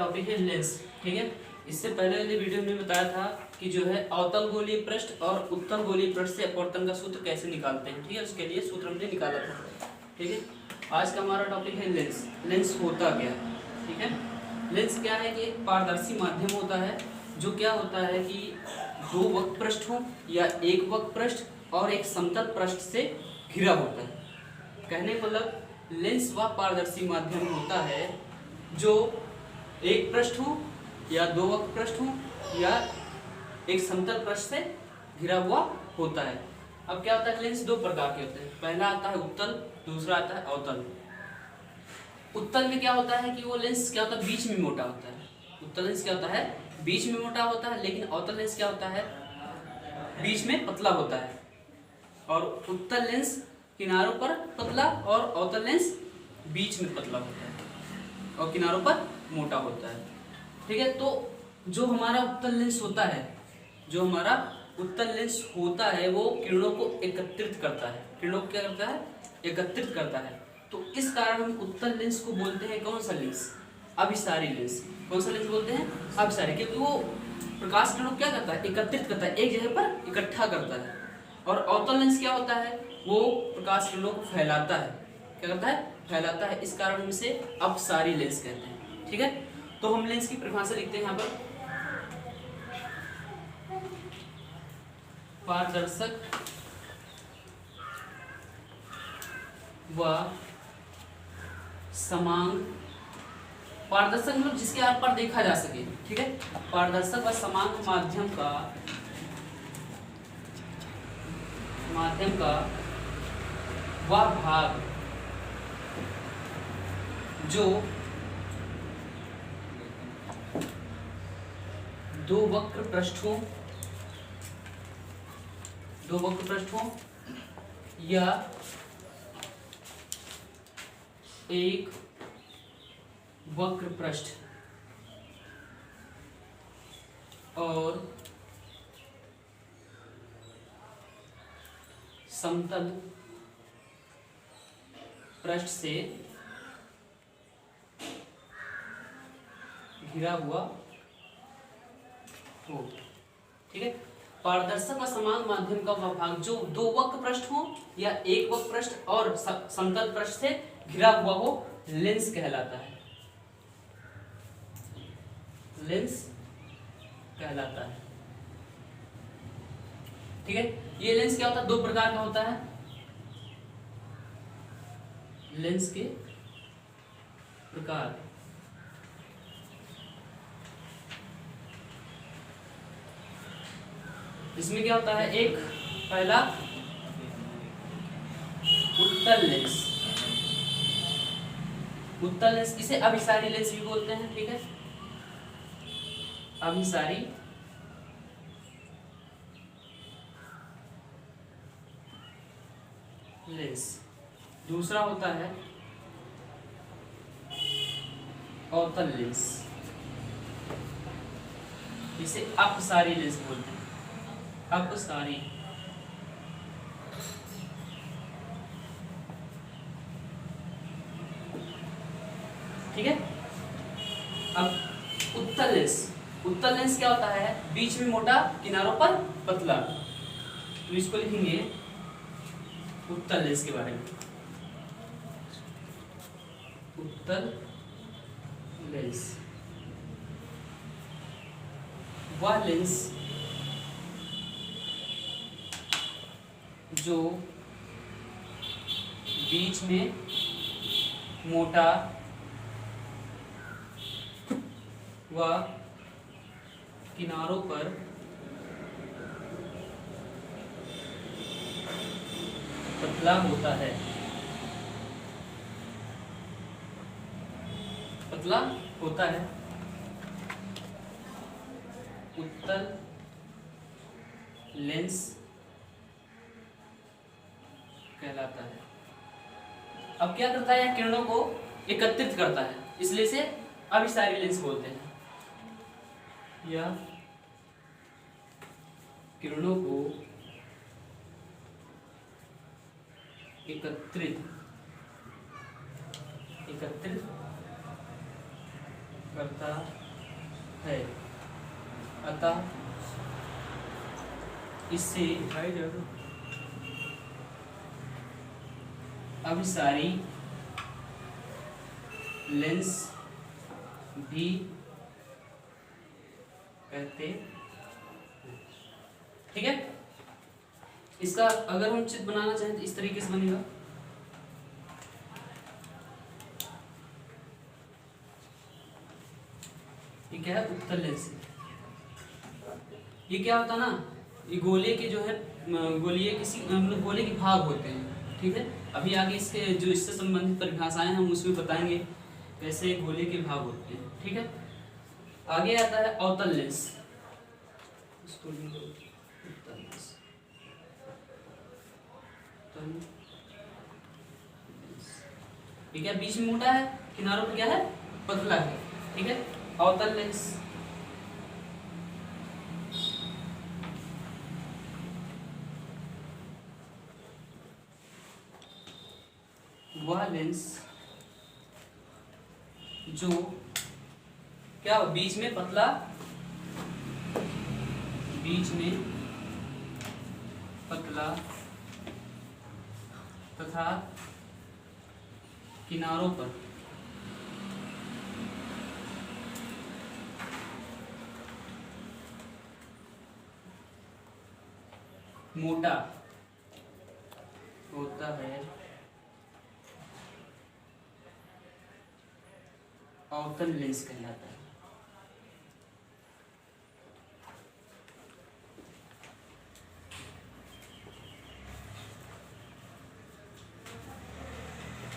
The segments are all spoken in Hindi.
टॉपिक है लेंस। ठीक है, इससे पहले वाली वीडियो में बताया था कि जो है अवतल गोलीय पृष्ठ और उत्तल गोलीय पृष्ठ से अपवर्तन का सूत्र कैसे निकालते हैं। ठीक है, उसके लिए सूत्र हमने निकाला था। ठीक है, आज का हमारा टॉपिक है लेंस। लेंस होता क्या है? ठीक है, लेंस क्या है कि एक पारदर्शी माध्यम होता है जो क्या होता है कि दो वक्र पृष्ठ हो या एक वक्र पृष्ठ और एक समतल पृष्ठ से घिरा होता है। कहने का मतलब लेंस वह पारदर्शी माध्यम होता है जो एक पृष्ठ हो या दो वक्र पृष्ठ हो या एक समतल पृष्ठ से घिरा हुआ होता है। अब क्या होता है, लेंस दो प्रकार के होते हैं। पहला आता है उत्तल, दूसरा आता है अवतल। उत्तल में क्या होता है कि वो लेंस क्या होता है, बीच में मोटा होता है। उत्तल लेंस क्या होता है, बीच में मोटा होता है, लेकिन अवतल लेंस क्या होता है, बीच में पतला होता है। और उत्तल लेंस किनारों पर पतला और अवतल लेंस बीच में पतला होता है और किनारों पर मोटा होता है। ठीक है, तो जो हमारा उत्तल लेंस होता है, जो हमारा उत्तल लेंस होता है वो किरणों को एकत्रित करता है। किरणों को क्या करता है, एकत्रित करता है। तो इस कारण हम उत्तल लेंस को बोलते हैं कौन सा लेंस, अभिसारी लेंस। कौन सा लेंस बोलते हैं, अभिसारी, क्योंकि वो प्रकाश किरणों को क्या करता है, एकत्रित करता है, एक जगह पर इकट्ठा करता है। और अवतल लेंस क्या होता है, वो प्रकाश किरणों को फैलाता है। क्या करता है, फैलाता है। इस कारण हम इसे अपसारी लेंस कहते हैं। ठीक है, तो हम लेंस की परिभाषा लिखते हैं यहाँ पर, पारदर्शक व समांग। पारदर्शक मतलब जिसके आर पार देखा जा सके। ठीक है, पारदर्शक व समांग माध्यम का वह भाग जो दो वक्र पृष्ठों या एक वक्र पृष्ठ और समतल पृष्ठ से घिरा हुआ हो। ठीक है, पारदर्शक व समान माध्यम का वह भाग जो दो वक्र पृष्ठ हो या एक वक्र पृष्ठ और समतल पृष्ठ से घिरा हुआ हो, लेंस कहलाता है। लेंस कहलाता है। ठीक है, ये लेंस क्या होता है, दो प्रकार का होता है। लेंस के प्रकार, इसमें क्या होता है, एक पहला उत्तल लेंस। उत्तल लेंस इसे अभिसारी लेंस भी बोलते हैं। ठीक है, अभिसारी लेंस। दूसरा होता है अवतल लेंस, इसे अपसारी लेंस बोलते हैं। अपसारी। ठीक है, अब उत्तल लेंस। उत्तल लेंस क्या होता है, बीच में मोटा, किनारों पर पतला। तो इसको लिखेंगे उत्तल लेंस के बारे में। उत्तल लेंस वह लेंस जो बीच में मोटा व किनारों पर पतला होता है। पतला होता है, उत्तल लेंस कहलाता है। अब क्या करता है, किरणों को एकत्रित करता है, इसलिए इसे अभिसारी लेंस बोलते हैं। या किरणों को एकत्रित करता है, अतः इससे अभिसारी लेंस भी कहते हैं। ठीक है, इसका अगर हम चित्र बनाना चाहें तो इस तरीके से बनेगा। ये क्या है, उत्तल लेंस। ये क्या होता है ना, ये गोले के जो है गोलीय किसी गोले के भाग होते हैं। ठीक है, अभी आगे इसके जो इससे संबंधित परिभाषाएं हम उसमें बताएंगे कैसे गोले के भाग होते हैं। ठीक है, आगे आता है अवतल लेंस। ये क्या बीच में मोटा है, किनारों पर क्या है, पतला है। ठीक है, अवतल लेंस। वह लेंस जो क्या बीच में पतला, बीच में पतला तथा किनारों पर मोटा होता है, अवतल लेंस कहलाता है।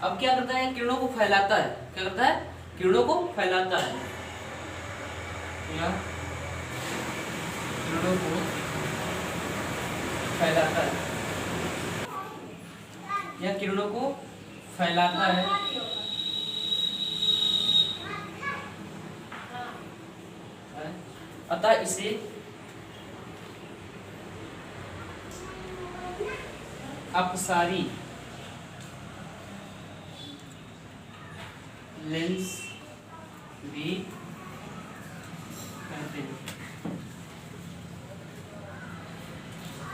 अब क्या करता है, किरणों को फैलाता है। क्या करता है, किरणों को फैलाता है, या किरणों को फैलाता है, या किरणों को फैलाता है। अतः इसे अपसारी लेंस भी कहते हैं।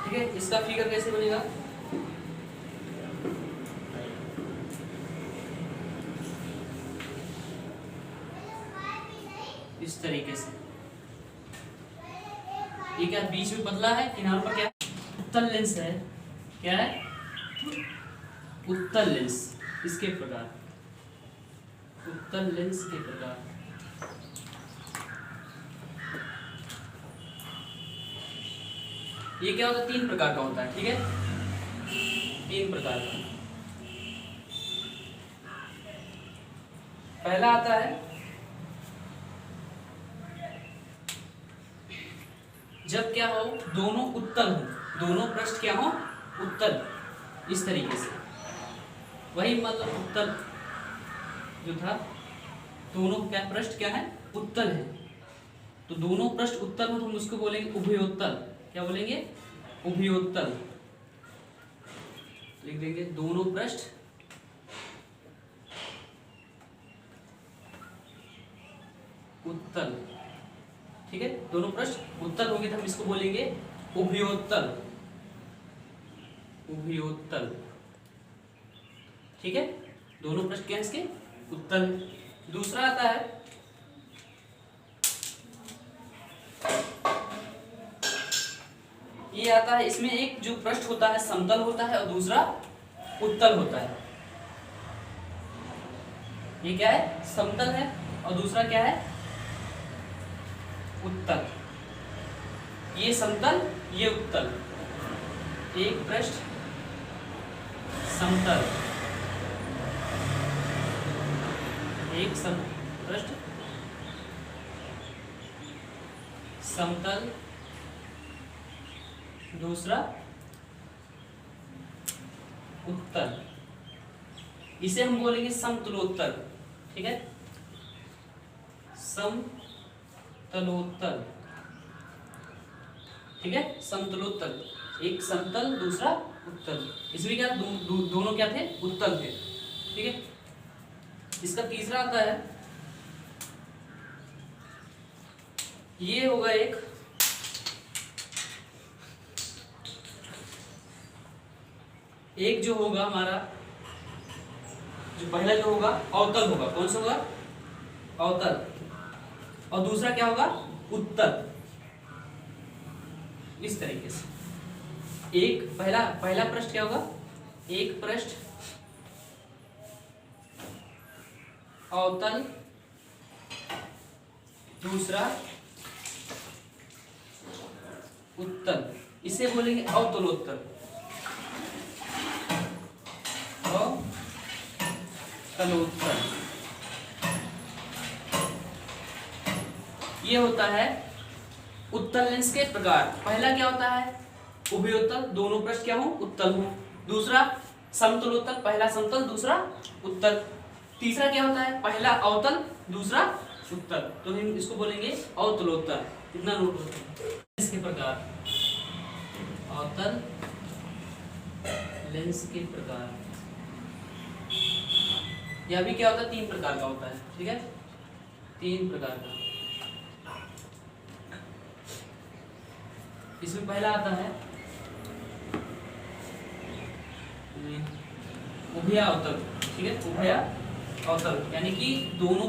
ठीक है, इसका फिगर कैसे बनेगा, इस तरीके से। ये क्या बीच में पतला है, किनारों पर क्या है, उत्तल लेंस है। क्या है, उत्तल लेंस। इसके प्रकार, उत्तल लेंस के प्रकार। ये क्या होता है, 3 प्रकार का होता है। ठीक है, 3 प्रकार का। पहला आता है जब क्या हो, दोनों उत्तल हो, दोनों पृष्ठ क्या हो, उत्तल, इस तरीके से। वही मतलब उत्तल जो था, दोनों क्या पृष्ठ क्या है, उत्तल है। तो दोनों पृष्ठ उत्तल हो तो हम उसको बोलेंगे उभयोत्तल। क्या बोलेंगे, उभयोत्तल। लिख देंगे दोनों पृष्ठ उत्तल। ठीक है, दोनों पृष्ठ उत्तल होंगे तो हम इसको बोलेंगे उभयोत्तल, उभयोत्तल। ठीक है, दोनों पृष्ठ क्या है इसके, उत्तल। दूसरा आता है ये आता है, इसमें एक जो पृष्ठ होता है समतल होता है और दूसरा उत्तल होता है। ये क्या है, समतल है और दूसरा क्या है, उत्तल। ये समतल, ये उत्तल। एक पृष्ठ समतल, एक पृष्ठ समतल, दूसरा उत्तल। इसे हम बोलेंगे समतलोत्तल। ठीक है, समतलोत्तल। ठीक है, समतलोत्तल, एक समतल दूसरा उत्तल। इसमें क्या दोनों क्या थे, उत्तल थे। ठीक है, इसका तीसरा आता है ये होगा एक जो होगा हमारा, जो पहला जो होगा अवतल होगा, कौन सा होगा? अवतल। और दूसरा क्या होगा? उत्तल। इस तरीके से एक पहला पृष्ठ क्या होगा? एक पृष्ठ अवतल, दूसरा उत्तल, इसे बोलेंगे अवतलोत्तल। अवतलोत्तल ये होता है उत्तल लेंस के प्रकार। पहला क्या होता है? उभयोत्तल, दोनों पृष्ठ क्या हो? उत्तल हो। दूसरा समतलोत्तल, पहला समतल दूसरा उत्तल। तीसरा क्या होता है? पहला अवतल दूसरा उत्तल, तो हम इसको बोलेंगे अवतलोत्तल। कितना नोट होता है इसके प्रकार? अवतल लेंस के प्रकार। यह भी क्या होता है? 3 प्रकार का होता है, ठीक है? 3 प्रकार का। इसमें पहला आता है उभया अवतल, ठीक है? उभया अवतल यानी कि दोनों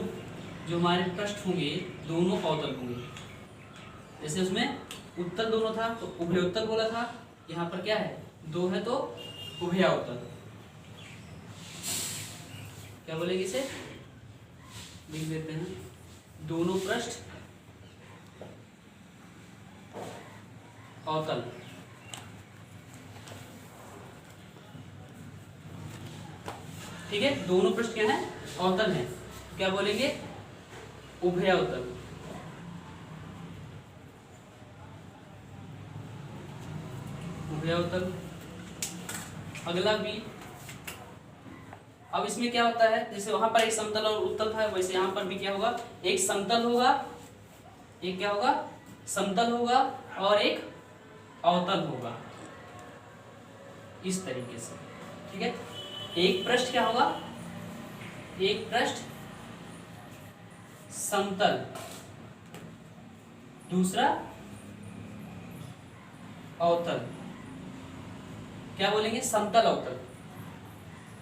जो हमारे पृष्ठ होंगे दोनों अवतल होंगे। जैसे उसमें उत्तल दोनों था तो उभयोत्तल बोला था, यहाँ पर क्या है? 2 है तो उभयावतल। क्या बोलेंगे इसे? लिख देते हैं, दोनों पृष्ठ अवतल। ठीक है, दोनों पृष्ठ क्या है? अवतल है। क्या बोलेंगे? उभयावतल। उभयावतल। अगला भी, अब इसमें क्या होता है? जैसे वहां पर एक समतल और उत्तल था, वैसे यहाँ पर भी क्या होगा? एक समतल होगा, एक क्या होगा? समतल होगा और एक अवतल होगा, इस तरीके से। ठीक है, एक पृष्ठ क्या होगा? एक पृष्ठ समतल, दूसरा अवतल। क्या बोलेंगे? समतल अवतल,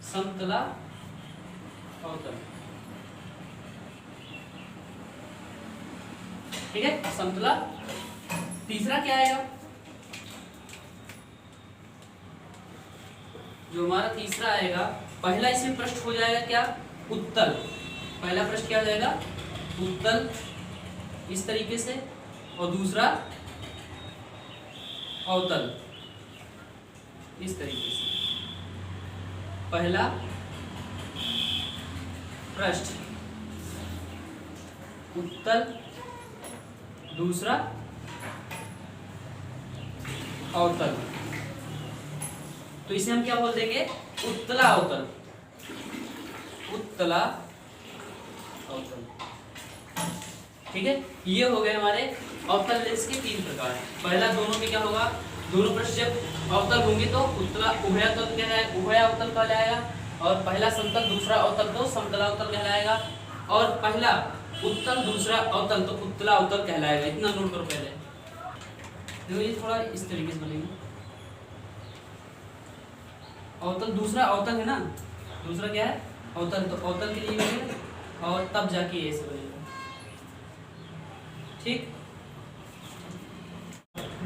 समतला अवतल। ठीक है, समतला। तीसरा क्या आएगा? जो हमारा तीसरा आएगा, पहला इसमें पृष्ठ हो जाएगा क्या? उत्तल। पहला पृष्ठ क्या हो जाएगा? उत्तल, इस तरीके से। और दूसरा अवतल, इस तरीके से। पहला पृष्ठ उत्तल, दूसरा अवतल। तो इसे हम क्या बोल देंगे? उत्तला अवतल। उत्तला अवतल। ठीक है, ये हो गए हमारे अवतल लेंस के 3 प्रकार। पहला, दोनों में क्या होगा? दोनों पृष्ठ जब अवतल होंगे तो उत्तला उभयावतल कहलाएगा, उभयावतल कहलाएगा। और पहला समतल दूसरा अवतल तो समतलावतल कहलाएगा। और पहला उत्तल दूसरा अवतल तो उत्तला अवतल कहलाएगा। इतना नोट करो पहले। देखो ये थोड़ा इस तरीके से बनेगा। अवतल दूसरा अवतल है ना, दूसरा क्या है? अवतल। तो अवतल के लिए बनेगा और तब जाके ये सब बनेगा। ठीक,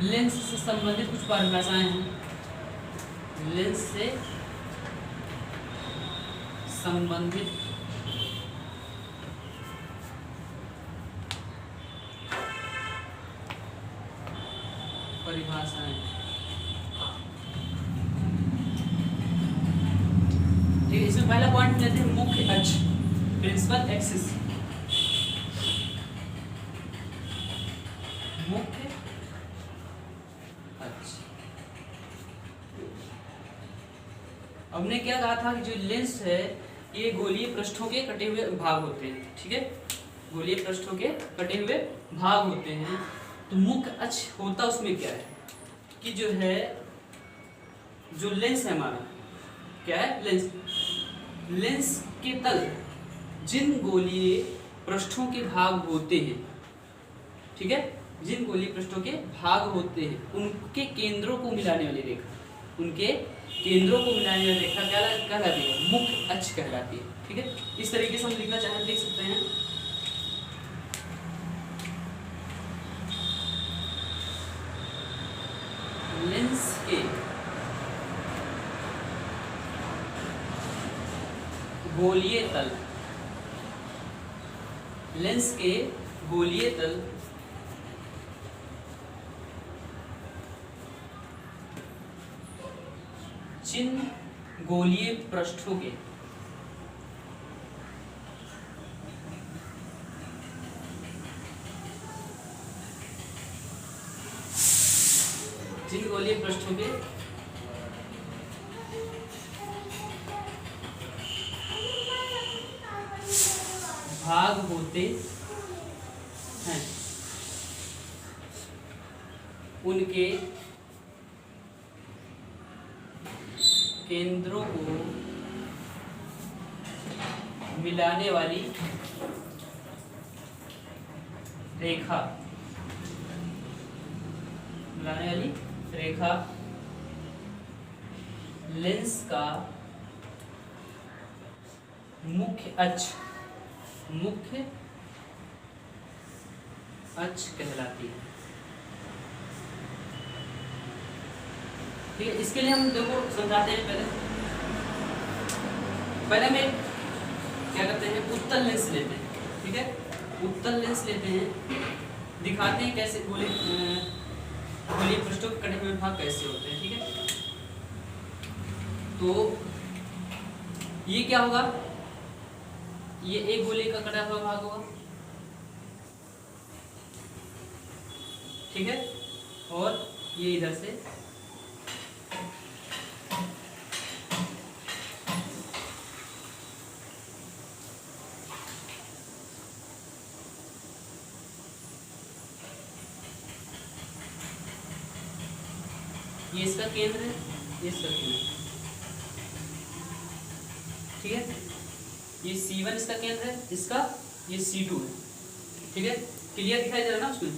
लेंस से संबंधित कुछ परिभाषाएं हैं। लेंस से संबंधित परिभाषाएं। ठीक है, इसमें पहला पॉइंट लेते हैं मुख्य अक्ष, प्रिंसिपल एक्सिस। मुख्य अक्ष। हमने क्या कहा था कि जो लेंस है ये गोलीय पृष्ठों के कटे हुए भाग होते हैं। ठीक है, गोलीय पृष्ठों के कटे हुए भाग होते हैं। तो मुख्य अक्ष होता उसमें क्या है कि जो है, जो लेंस है हमारा, क्या है? लेंस। लेंस के तल जिन गोलीय पृष्ठों के भाग होते हैं ठीक है, जिन गोलीय पृष्ठों के भाग होते हैं उनके केंद्रों को मिलाने वाली रेखा, उनके केंद्रों को मिलाने वाली रेखा क्या कहलाती है? मुख्य अक्ष कहलाती है। ठीक है, इस तरीके से हम लिखना चाहें लिख सकते हैं। लेंस के गोलीय तल, लेंस के गोलीय तल जिन गोलीय पृष्ठों के गोलीय पृष्ठों के भाग होते हैं उनके केंद्रों को मिलाने वाली रेखा, लेंस का मुख्य अक्ष कहलाती है। ठीक है, इसके लिए हम देखो समझाते हैं। पहले में क्या करते हैं, उत्तल लेंस लेते हैं। ठीक है, उत्तल लेंस लेते हैं, दिखाते हैं कैसे गोलीय पृष्ठों के कटे हुए भाग कैसे होते हैं। ठीक है, तो ये क्या होगा, ये एक गोली का कटा हुआ भाग होगा। ठीक है, और ये इधर से ये इसका केंद्र है, ये इसका केंद्र। ठीक है, ये C1 इसका केंद्र है, इसका ये C2 है। ठीक है, क्लियर दिखाई दे रहा है ना उसमें?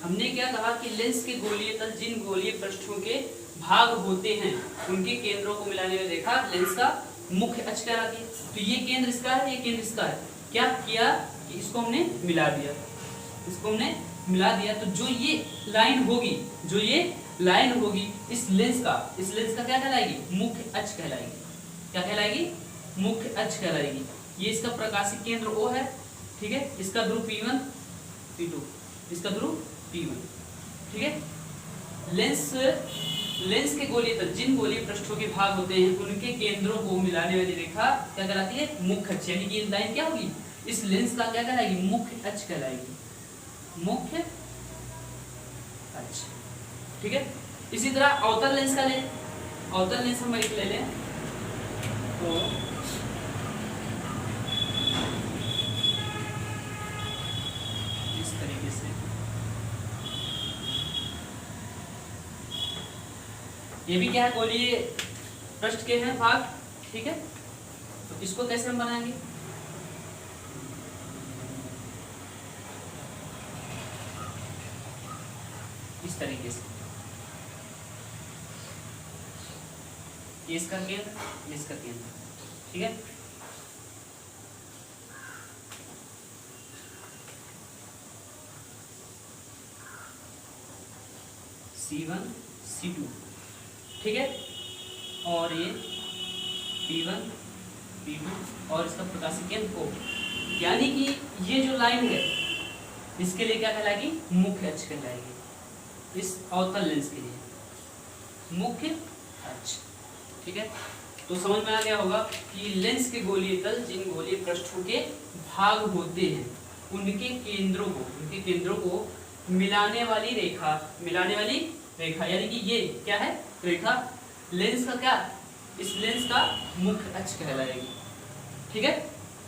हमने क्या कहा कि लेंस के गोलीय तल जिन गोलीय पृष्ठों के भाग होते हैं उनके केंद्रों को मिलाने वाली रेखा लेंस का मुख्य अक्ष कहलाती है। तो ये केंद्र इसका है, ये केंद्र इसका है। क्या किया कि इसको हमने मिला दिया, तो जो ये लाइन होगी इस लेंस का क्या कहलाएगी? मुख्य अक्ष कहलाएगी। क्या कहलाएगी? मुख्य अक्ष कहलाएगी। ये इसका प्रकाशिक केंद्र O है। ठीक है, इसका ध्रुव P1 P2, इसका ध्रुव P1। ठीक है, लेंस के गोलीय तल जिन गोलीय पृष्ठों के भाग होते हैं उनके केंद्रों को मिलाने वाली रेखा क्या कहलाती है? मुख्य अक्ष। यानी कि ये लाइन क्या होगी? इस लेंस का क्या कहलाएगी? मुख्य अक्ष कहलाएगी, मुख्य अक्ष। ठीक है, इसी तरह अवतल लेंस का लें, अवतल लेंस हम एक ले लें तो इस तरीके से ये भी क्या है? गोलीय पृष्ठ के हैं भाग। ठीक है, तो इसको कैसे हम बनाएंगे? इस तरीके से, ये इसका केंद्र, ये इसका केंद्र। ठीक है, C1 C2। ठीक है, और ये P1 P2 और इसका प्रकाशिक केंद्र O। यानी कि ये जो लाइन है इसके लिए क्या कहलाएगी? मुख्य अक्ष कहलाएगी। इस अवतल लेंस के लिए मुख्य अक्ष। ठीक है, तो समझ में आ गया होगा कि लेंस के गोलीय तल जिन गोलीय पृष्ठों के भाग होते हैं उनके केंद्रों को मिलाने वाली रेखा, यानी कि ये क्या है? रेखा लेंस का क्या? इस लेंस का मुख्य अक्ष कहलाएगी। ठीक है,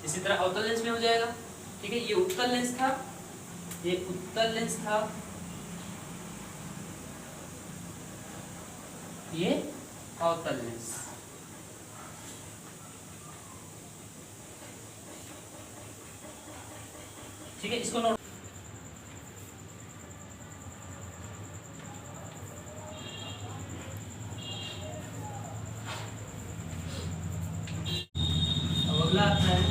इसी तरह अवतल लेंस में हो जाएगा। ठीक है, ये उत्तल लेंस था, ये उत्तल लेंस था, ये अवतल लेंस। ठीक है, इसको नोट। अब अगला आता है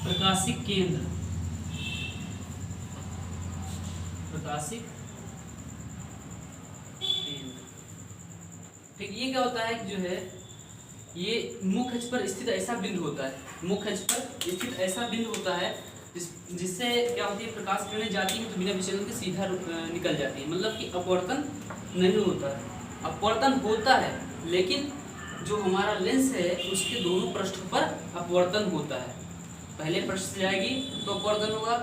प्रकाशिक केंद्र। प्रकाशिक केंद्र, ठीक, ये क्या होता है कि जो है ये मुख्य अक्ष पर स्थित ऐसा बिंदु होता है, मुख्य अक्ष पर स्थित ऐसा बिंदु होता है जिससे क्या होती है, प्रकाश किरणें जाती हैं तो बिना विचलन के सीधा निकल जाती है, मतलब कि अपवर्तन नहीं होता है। अपवर्तन होता है लेकिन जो हमारा लेंस है उसके दोनों पृष्ठों पर अपवर्तन होता है। पहले पृष्ठ से जाएगी तो अपवर्तन होगा,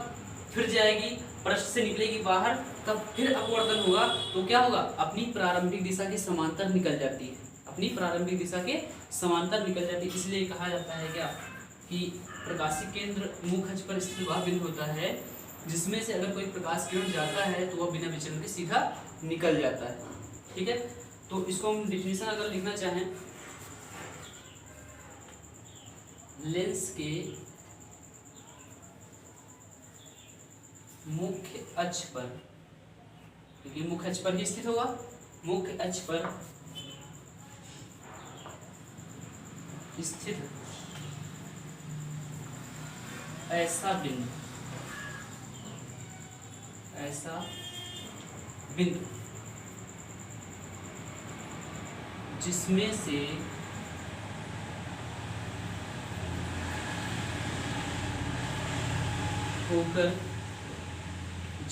फिर जाएगी पृष्ठ से निकलेगी बाहर तब फिर अपवर्तन होगा, तो क्या होगा, अपनी प्रारंभिक दिशा के समांतर निकल जाती है, अपनी प्रारंभिक दिशा के समांतर निकल जाती है। इसलिए कहा जाता है क्या कि प्रकाशिक केंद्र मुख्य अक्ष पर स्थित वह बिंदु होता है जिसमें से अगर कोई प्रकाश किरण जाता है तो वह बिना विचलन के सीधा निकल जाता है। ठीक है, तो इसको हम डिफिनेशन अगर लिखना चाहें, लेंस के मुख्य अक्ष पर, क्योंकि मुख्य अक्ष पर ही स्थित होगा, मुख्य अक्ष पर स्थित ऐसा बिंदु, ऐसा बिंदु जिसमें से होकर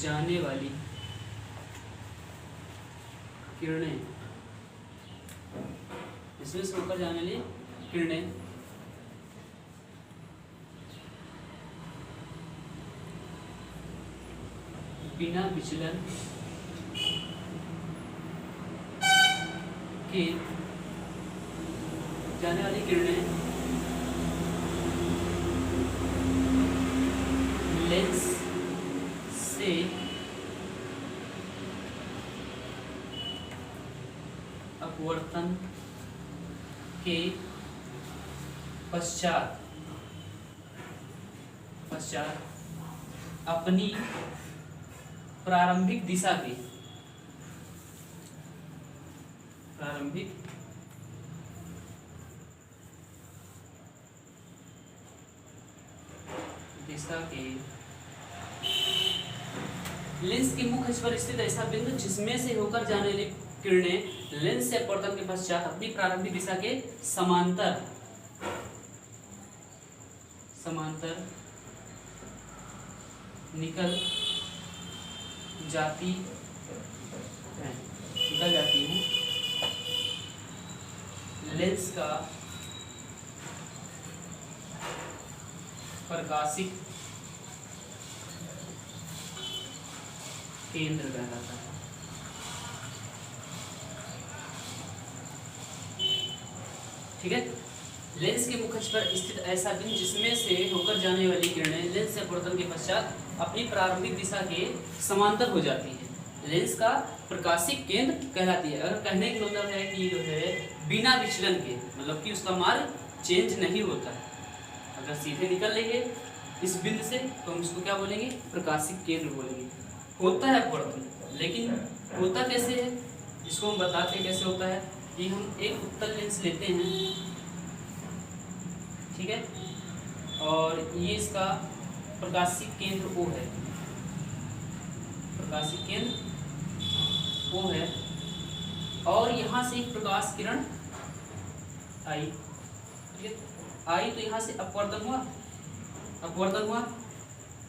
जाने वाली किरणें, इसमें से होकर जाने वाली किरणें बिना विचलन के जाने वाली किरणें लेंस से अपवर्तन के पश्चात अपनी प्रारंभिक दिशा के लेंस के मुख्य अक्ष पर स्थित ऐसा बिंदु जिसमें से होकर जाने वाली किरणें लेंस से अपवर्तन के पश्चात अपनी प्रारंभिक दिशा के समांतर निकल जाती हैं। लेंस का प्रकाशिक केंद्र कहलाता है। ठीक है, लेंस के मुख्य अक्ष पर स्थित ऐसा बिंदु जिसमें से होकर जाने वाली किरणें लेंस से अपवर्तन के पश्चात अपनी प्रारंभिक दिशा के समांतर हो जाती है, लेंस का प्रकाशिक केंद्र कहलाती है। अगर कहने का मतलब है कि जो है बिना विचलन के, मतलब कि उसका मार्ग चेंज नहीं होता है, अगर सीधे निकल रही है इस बिंदु से तो हम इसको क्या बोलेंगे, प्रकाशिक केंद्र बोलेंगे। होता है अपवर्तन, लेकिन होता कैसे है इसको हम बताते कैसे होता है कि हम एक उत्तल लेंस लेते हैं, ठीक है, और ये इसका प्रकाशिक केंद्र O है, प्रकाशिक केंद्र O है, और यहाँ से एक प्रकाश किरण आई, ठीक है, आई तो यहाँ से अपवर्तन हुआ,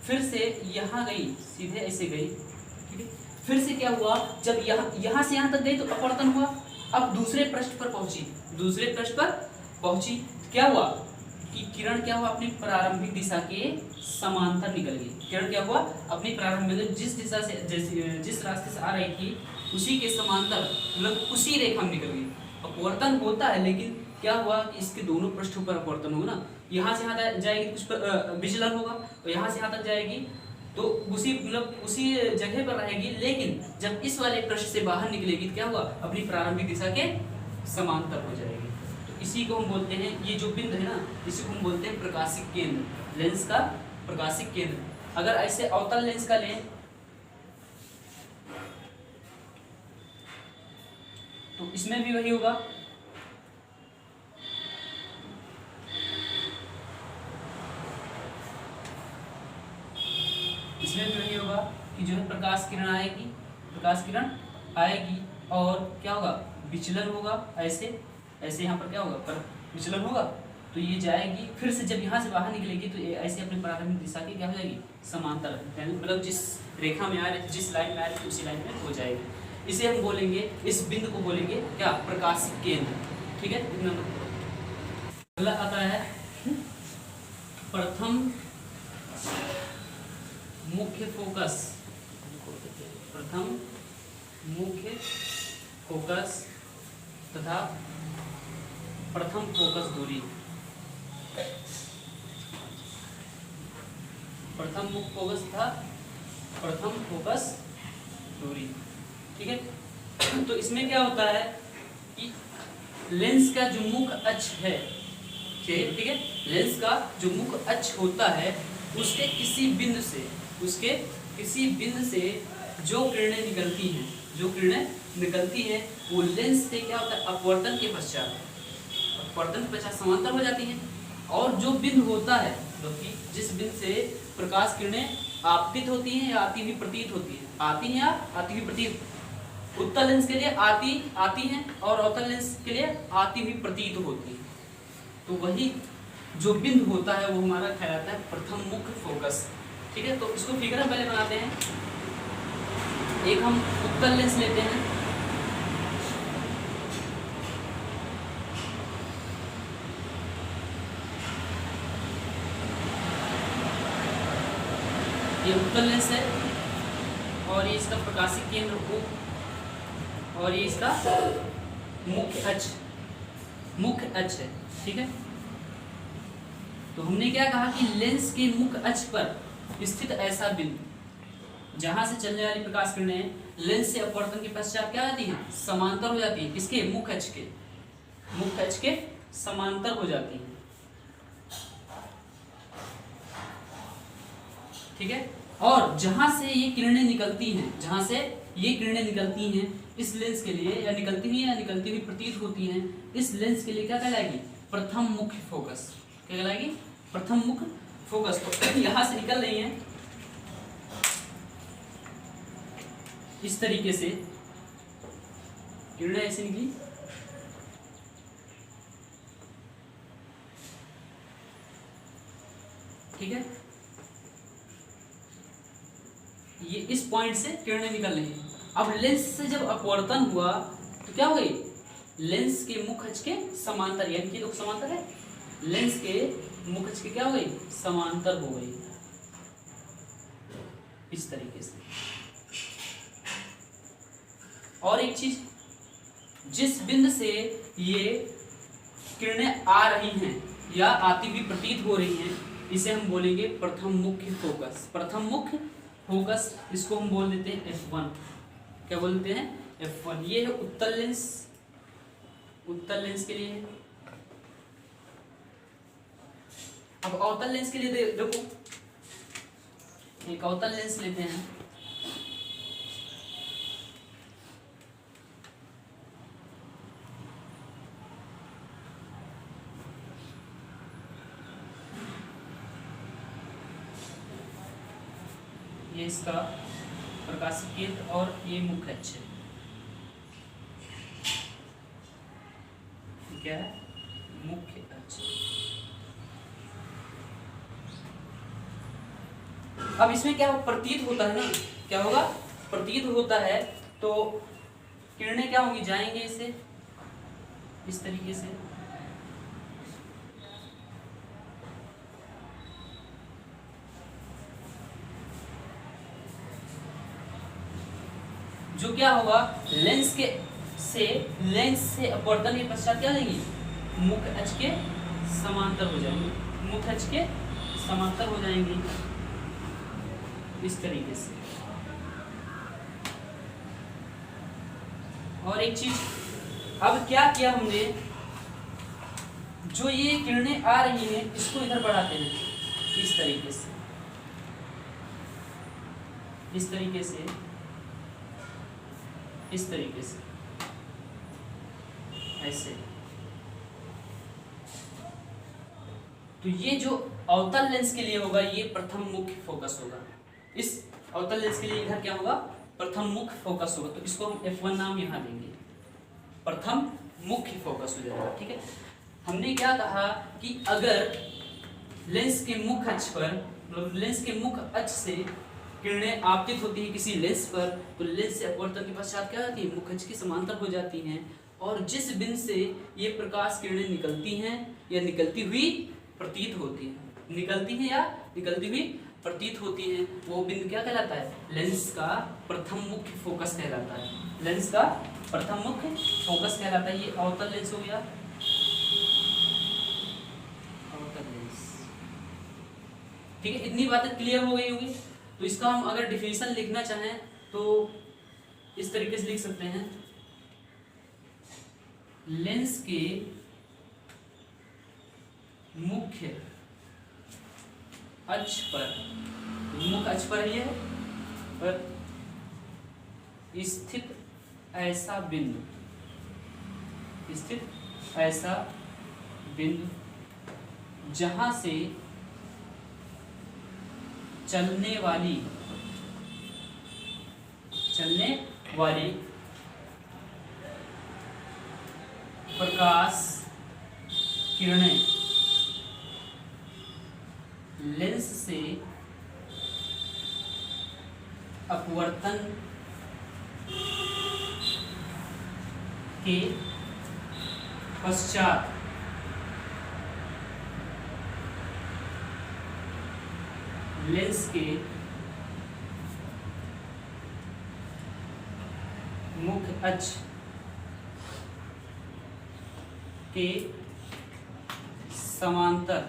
फिर से यहाँ गई, सीधे ऐसे गई, ठीक है, फिर से क्या हुआ, जब यहाँ से यहाँ तक गई तो अपवर्तन हुआ, अब दूसरे पृष्ठ पर पहुंची, क्या हुआ कि किरण क्या हुआ, अपनी प्रारंभिक दिशा के समांतर निकल गई। किरण क्या हुआ, अपनी प्रारंभिक जिस दिशा से जिस रास्ते से आ रही थी उसी के समांतर, मतलब उसी रेखा में निकल गई। अपवर्तन होता है लेकिन क्या हुआ कि इसके दोनों पृष्ठों पर अपवर्तन होगा ना, यहाँ से यहाँ जाएगी कुछ विचलन होगा, तो यहाँ से यहाँ तक जाएगी तो उसी जगह पर रहेगी, लेकिन जब इस वाले पृष्ठ से बाहर निकलेगी तो क्या हुआ, अपनी प्रारंभिक दिशा के समांतर हो जाएगी। तो इसी को हम बोलते हैं, ये जो बिंदु है ना, इसी को हम बोलते हैं प्रकाशिक केंद्र, लेंस का प्रकाशिक केंद्र। अगर ऐसे अवतल लेंस का लें तो इसमें भी वही होगा, इसमें भी वही होगा कि जो है प्रकाश किरण आएगी, प्रकाश किरण आएगी और क्या होगा, विचलन होगा, ऐसे ऐसे यहाँ पर क्या होगा, पर विचलन होगा, तो ये जाएगी, फिर से जब यहाँ से बाहर निकलेगी तो ये ऐसे अपने प्रारंभिक दिशा की क्या हो जाएगी, समांतर, मतलब जिस रेखा में आ रही, जिस लाइन में आ रही उसी लाइन में हो जाएगी। इसे हम बोलेंगे, इस बिंदु को बोलेंगे क्या, प्रकाशिक केंद्र। ठीक है, अगला आता है प्रथम मुख्य फोकस, प्रथम मुख्य फोकस तथा प्रथम फोकस दूरी, प्रथम मुख्य फोकस तथा प्रथम फोकस दूरी। ठीक है, तो इसमें क्या होता है कि लेंस का जो मुख्य अक्ष है, ठीक है, लेंस का जो मुख्य अक्ष होता है उसके किसी बिंदु से, उसके किसी बिंदु से जो किरणें निकलती हैं, जो किरणें निकलती हैं वो लेंस से क्या होता है, अपवर्तन के पश्चात, अपवर्तन के पश्चात समांतर हो जाती हैं। और जो बिंदु होता है, क्योंकि जिस बिंदु से प्रकाश किरणें आपतित होती हैं या आती हुई प्रतीत होती हैं, आती हैं या आती हुई प्रतीत, उत्तल लेंस के लिए आती हैं और अवतल लेंस के लिए आती हुई प्रतीत होती है, तो वही जो बिंदु होता है वो हमारा कहलाता है प्रथम मुख्य फोकस। ठीक है, तो इसको फिगर हम पहले बनाते हैं। एक हम उत्तल लेंस लेते हैं, ये उत्तल लेंस है और ये इसका प्रकाशिक केंद्र O और ये इसका मुख्य अक्ष, मुख्य अक्ष है। ठीक है, तो हमने क्या कहा कि लेंस के मुख्य अक्ष पर स्थित ऐसा बिंदु जहां से चलने वाली प्रकाश किरणें लेंस से अपवर्तन के पश्चात क्या आती हैं, समांतर हो जाती है, किसके, मुख्य अक्ष के, मुख्य अक्ष के समांतर हो जाती है। ठीक है, और जहां से ये किरणें निकलती हैं, जहां से ये किरणें निकलती हैं इस लेंस के लिए, या निकलती हुई या निकलती हुई प्रतीत होती हैं, इस लेंस के लिए क्या कहलाएगी, प्रथम मुख्य फोकस। क्या कहलाएगी, प्रथम मुख्य फोकस। तो यहां से निकल रही हैं इस तरीके से किरणें, ऐसे निकली, ठीक है, ये इस पॉइंट से किरणें निकल रही हैं। अब लेंस से जब अपवर्तन हुआ तो क्या हो गई, लेंस के मुख्य अक्ष के समांतर, यानी कि लोग समांतर है, लेंस के मुख्य अक्ष के क्या हो गई, समांतर हो गई, इस तरीके से। और एक चीज, जिस बिंदु से ये किरणें आ रही हैं या आती हुई प्रतीत हो रही हैं, इसे हम बोलेंगे प्रथम मुख्य फोकस, प्रथम मुख्य फोकस। इसको हम बोल देते हैं F1। क्या बोलते हैं, F1। ये है उत्तल लेंस, उत्तल लेंस के लिए है। अब अवतल लेंस के लिए देखो, एक अवतल लेंस लेते हैं, ये इसका प्रकाशिक केंद्र और ये मुख्य अक्ष है। क्या है, मुख्य अक्ष। अब इसमें क्या प्रतीत होता है ना, क्या होगा, प्रतीत होता है, तो किरणें क्या होंगी, जाएंगे इसे इस तरीके से, जो क्या होगा, लेंस से अपवर्तन के पश्चात क्या लेंगी, मुख्य अक्ष के समांतर हो जाएंगे, मुख्य अक्ष के समांतर हो जाएंगी इस तरीके से। और एक चीज, अब क्या किया हमने, जो ये किरणें आ रही हैं इसको इधर बढ़ाते हैं इस तरीके से, इस तरीके से, इस तरीके से, ऐसे। तो ये जो अवतल लेंस के लिए होगा ये प्रथम मुख्य फोकस होगा। इस अवतल लेंस के लिए इधर क्या होगा, प्रथम मुख्य फोकस होगा। तो इसको हम F1 नाम यहाँ देंगे, प्रथम मुख्य फोकस हो जाएगा। ठीक है, हमने क्या कहा कि अगर लेंस के मुख्य अक्ष पर, मतलब लेंस के मुख्य अक्ष से किरणें आपतित होती है किसी लेंस पर, तो लेंस से अपवर्तन के पश्चात क्या होती है, मुख्य अक्ष के समांतर हो जाती हैं, और जिस बिंदु से ये प्रकाश किरणें निकलती हैं या निकलती हुई प्रतीत होती हैं, निकलती हैं या निकलती हुई प्रतीत होती हैं, वो बिंदु क्या कहलाता है, लेंस का प्रथम मुख्य फोकस कहलाता है। लेंस का प्रथम मुख्य फोकस कहलाता है। ये अवतल लेंस हो गया, अवतल लेंस। ठीक है, इतनी बातें क्लियर हो गई होगी। तो इसका हम अगर डिफिनीशन लिखना चाहें तो इस तरीके से लिख सकते हैं, लेंस के मुख्य अक्ष पर, मुख्य अक्ष पर ये पर स्थित ऐसा बिंदु, स्थित ऐसा बिंदु जहां से चलने वाली प्रकाश किरणें लेंस से अपवर्तन के पश्चात लेंस के मुख्य अक्ष के समांतर,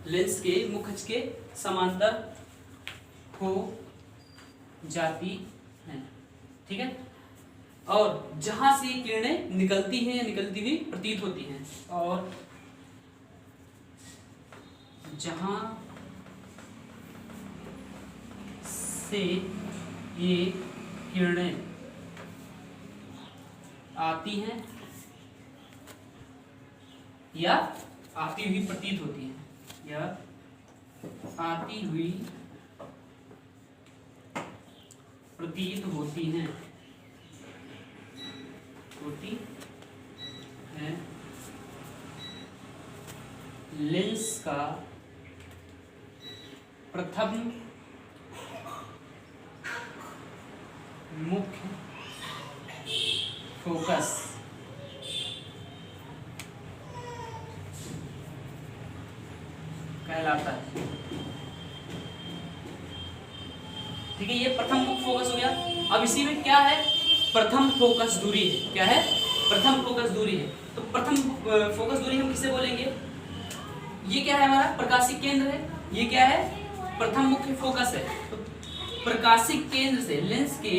लेंस के मुख्य अक्ष के समांतर हो जाती हैं। ठीक है, और जहां से किरणें निकलती हैं या निकलती हुई प्रतीत होती हैं, और जहां से ये किरणें आती हैं या आती हुई प्रतीत होती हैं, या आती हुई प्रतीत होती हैं, लेंस का प्रथम मुख्य फोकस कहलाता है। ठीक है, ये प्रथम मुख्य फोकस हो गया। अब इसी में क्या है, प्रथम फोकस दूरी है। क्या है, प्रथम फोकस दूरी है। तो प्रथम फोकस दूरी हम किसे बोलेंगे, ये क्या है, हमारा प्रकाशिक केंद्र है। ये क्या है, प्रथम मुख्य फोकस है। तो प्रकाशिक केंद्र से, लेंस के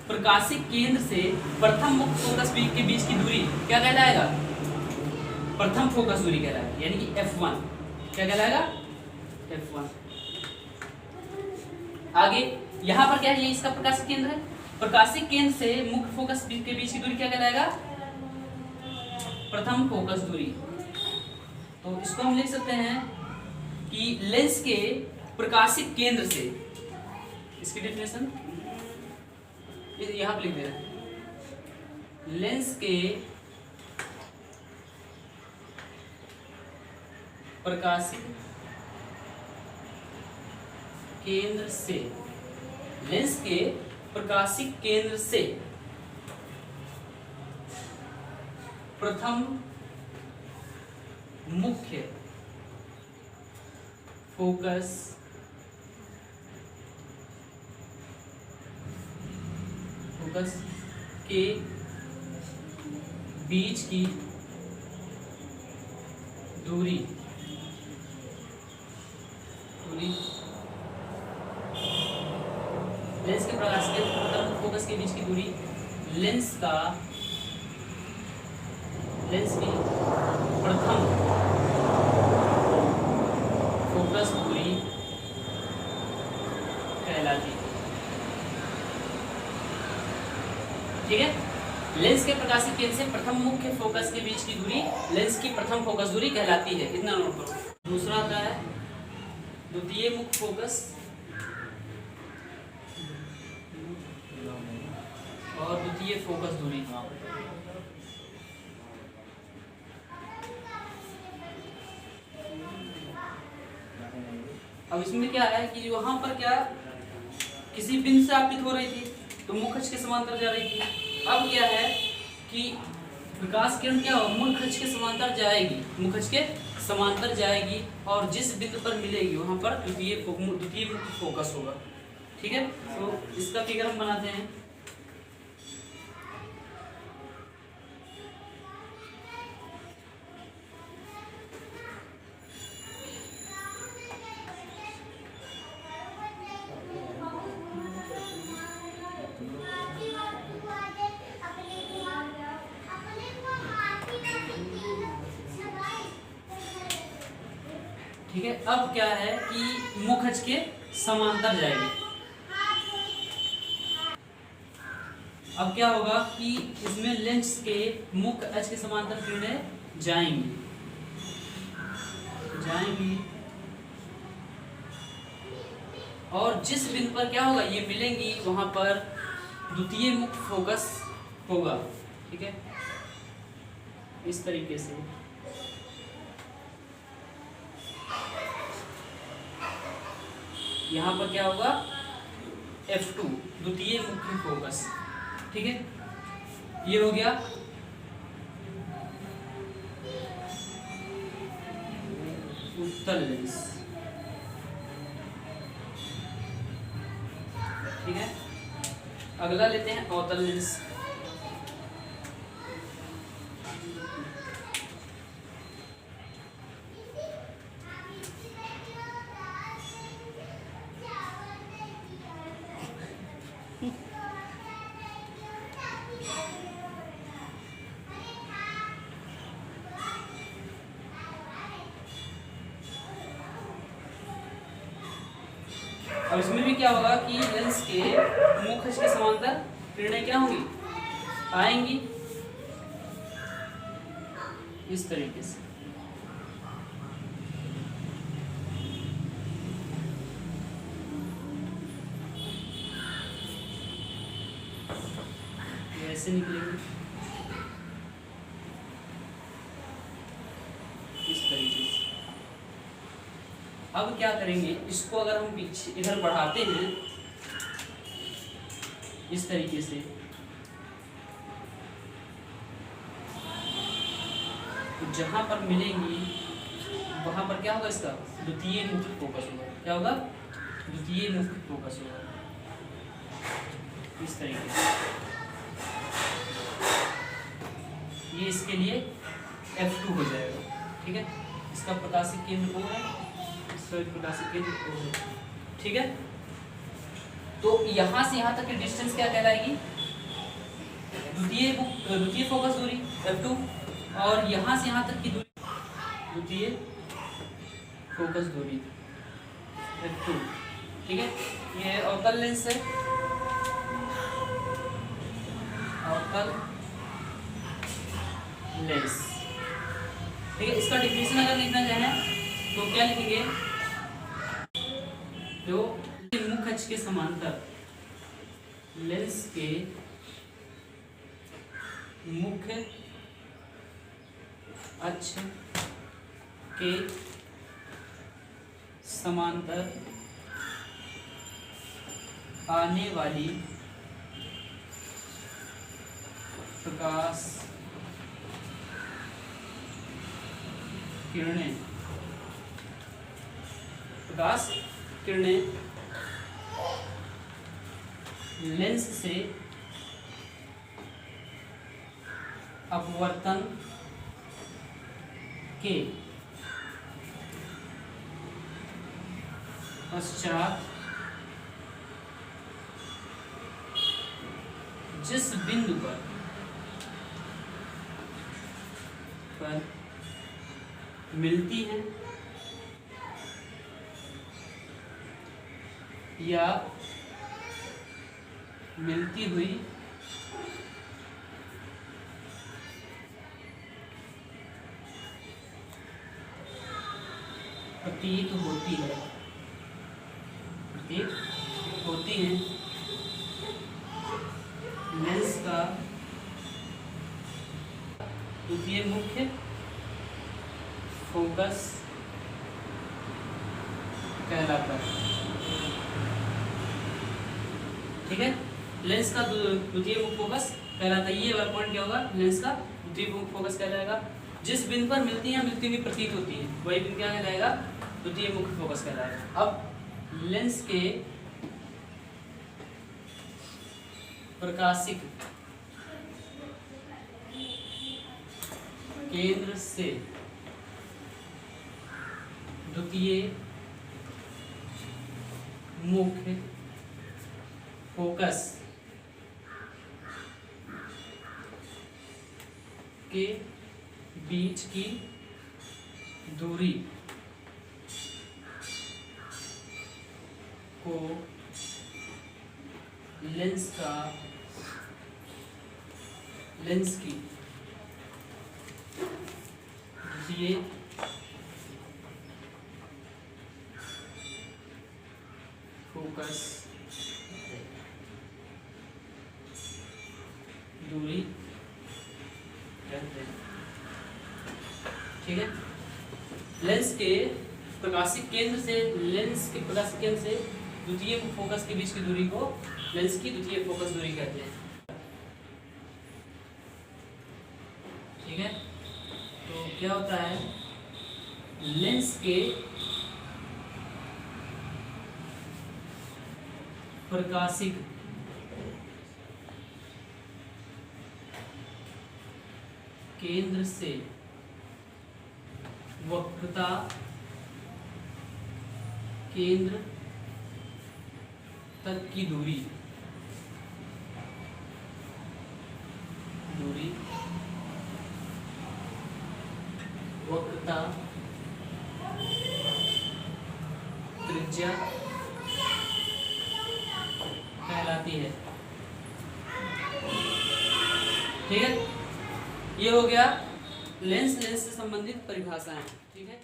प्रकाशिक केंद्र से प्रथम मुख्य फोकस के बीच की दूरी क्या कहलाएगा, प्रथम फोकस दूरी कहलाएगा, यानी कि F1। क्या कहलाएगा, F1। आगे यहाँ पर क्या है, ये इसका प्रकाशिक केंद्र है। प्रकाशिक केंद्र से मुख्य फोकस के बीच की दूरी क्या कहलाएगा, प्रथम फोकस दूरी। तो इसको हम लिख सकते हैं कि लेंस के प्रकाशिक केंद्र से, इसकी डेफिनेशन यहाँ पे लिख दे रहे हैं, लेंस के प्रकाशिक केंद्र से, लेंस के प्रकाशिक केंद्र से प्रथम मुख्य फोकस के बीच की दूरी लेंस के प्रकाश के प्रथम फोकस के बीच की दूरी लेंस की प्रथम फोकस दूरी कहलाती है। ठीक है। लेंस के प्रकाशित केंद्र से प्रथम मुख्य फोकस के बीच की दूरी लेंस की प्रथम फोकस दूरी कहलाती है। इतना नोट करो। दूसरा आता है द्वितीय मुख्य फोकस और द्वितीय फोकस दूरी। अब इसमें क्या है कि वहां पर क्या किसी बिंदु से आपतित हो रही थी तो मुख्य अक्ष के समांतर जा रही थी। अब क्या है कि प्रकाश किरण क्या हो मुख्य अक्ष के समांतर जाएगी, मुख्य अक्ष के समांतर जाएगी और जिस बिंदु पर मिलेगी वहां पर द्वितीय मुख्य फोकस होगा। ठीक है, तो इसका फिगर हम बनाते हैं। ठीक है, अब क्या है कि मुख्य अक्ष के समांतर जाएगी। अब क्या होगा कि इसमें लेंस के मुख्य अक्ष के समांतर किरणें जाएंगी और जिस बिंदु पर क्या होगा ये मिलेंगी वहां पर द्वितीय मुख्य फोकस होगा। ठीक है, इस तरीके से यहाँ पर क्या होगा F2 द्वितीय मुख्य फोकस। ठीक है, ये हो गया उत्तल लेंस। ठीक है, अगला लेते हैं अवतल लेंस। और इसमें भी क्या होगा कि लेंस के मुख्य अक्ष के समांतर किरणें क्या होंगी आएंगी इस तरीके से। ऐसे निकलेंगे इस तरीके से। अब क्या करेंगे, इसको अगर हम पीछे इधर बढ़ाते हैं इस तरीके से तो जहां पर मिलेंगी वहां पर क्या होगा इसका द्वितीय मुख्य फोकस होगा। क्या होगा द्वितीय मुख्य फोकस होगा इस तरीके से। ये इसके लिए F2 हो जाएगा। ठीक है, इसका प्रकाशिक केंद्र वो है, प्रकाशिक केंद्र वो है। ठीक है, तो यहां से यहां तक की डिस्टेंस क्या कहलाएगी द्वितीय फोकस दूरी F2 और यहां से यहां तक की दूरी द्वितीय फोकस दूरी F2। ठीक है, ये अवतल लेंस है, अवतल लेंस। ठीक है, इसका डिफिनेशन अगर लिखना चाहें तो क्या लिखेंगे, जो मुख्य अक्ष के समांतर लेंस के मुख्य अक्ष के समांतर आने वाली प्रकाश किरणें लेंस से अपवर्तन के पश्चात जिस बिंदु पर मिलती है या मिलती हुई प्रतीत होती है, प्रतीत होती है लेंस का द्वितीय मुख्य फोकस कहलाता है। ठीक है, लेंस का द्वितीय मुख्य फोकस कहलाता है। ये वाला पॉइंट क्या होगा, लेंस का द्वितीय मुख्य फोकस कहलाएगा। जिस बिंदु पर मिलती है मिलती हुई प्रतीत होती है वही बिंदु क्या कहलाएगा, द्वितीय मुख्य फोकस कहलाएगा। अब लेंस के प्रकाशिक केंद्र से द्वितीय मुख्य फोकस के बीच की दूरी को लेंस की द्वितीय फोकस दूरी कहते हैं। ठीक है, लेंस के प्रकाशिक केंद्र से द्वितीय फोकस के बीच की दूरी को लेंस की द्वितीय फोकस दूरी कहते हैं। ठीक है, तो क्या होता है, लेंस के प्रकाशिक केंद्र से वक्रता केंद्र तक की दूरी वक्रता त्रिज्या कहलाती है। ठीक है, ये हो गया लेंस से संबंधित परिभाषाएं। ठीक है।